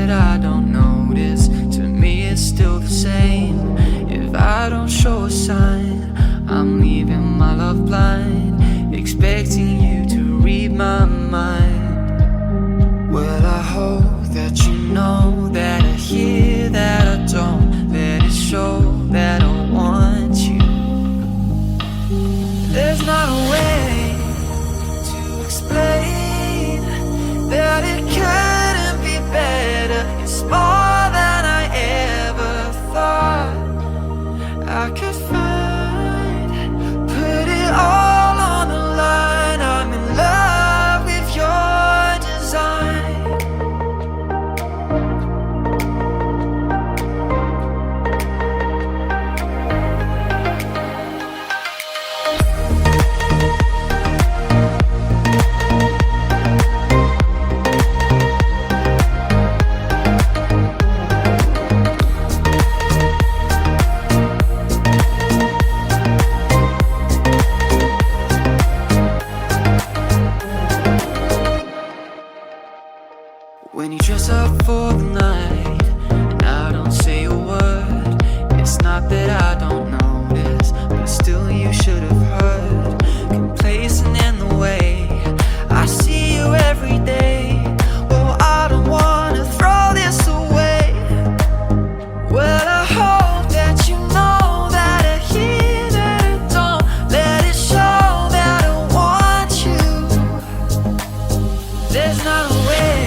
that I don't notice. To me it's still the same. If I don't show a sign, I'm leaving my love blind, expecting you to read my mind. Well, I hope that you know that I hear that I don't. Let it show that I want you. There's not a way to explain that it couldn't be better. It's more than I ever thought I could find. Put it all on the line. I'm in love with your design. When you dress up for the night and I don't say a word, it's not that I don't notice, but still you should have heard. Complacent in the way I see you every day. Oh, I don't wanna throw this away. Well, I hope that you know that I hear that I don't. Let it show that I want you. There's not a way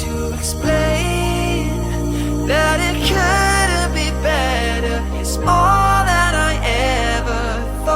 to explain that it couldn't be better. It's more than I ever thought.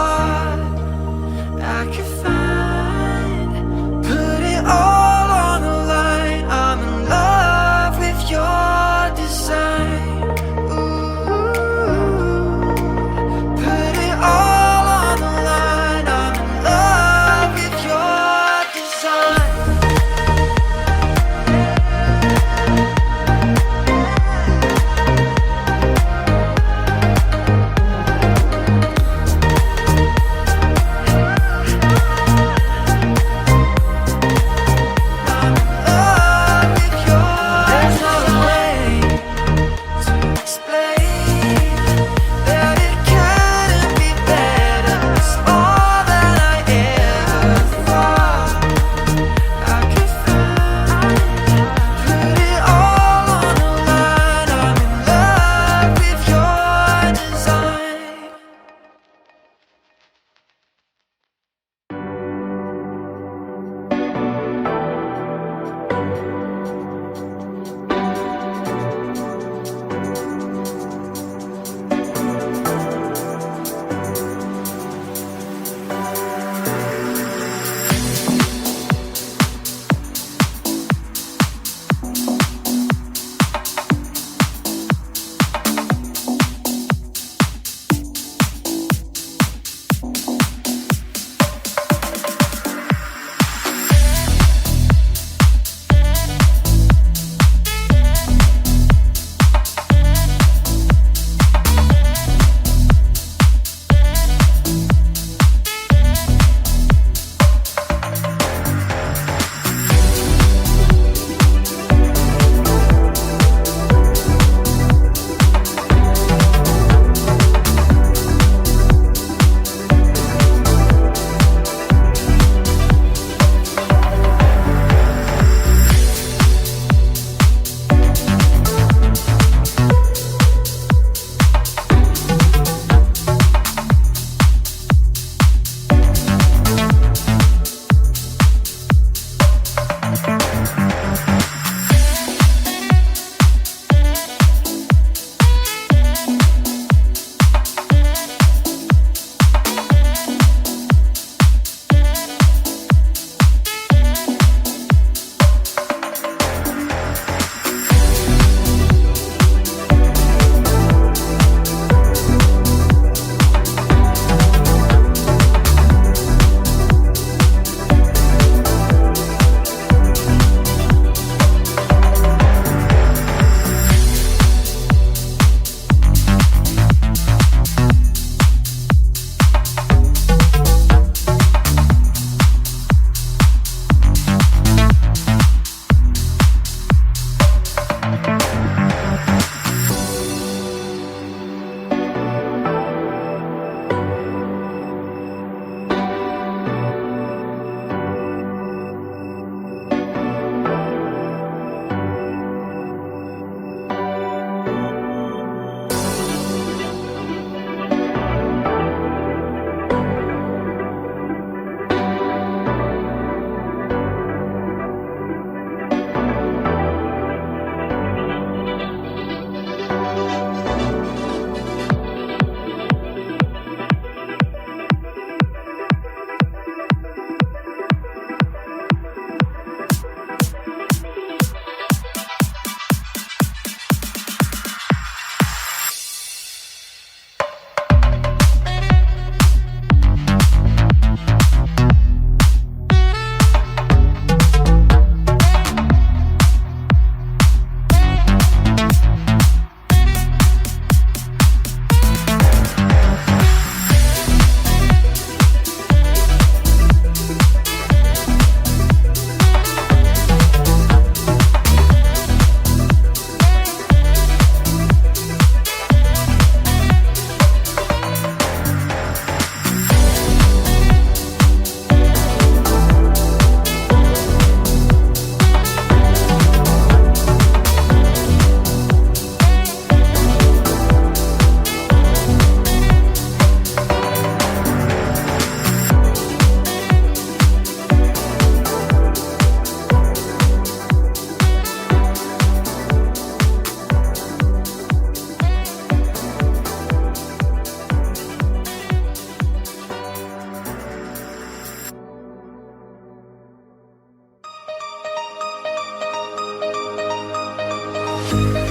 you.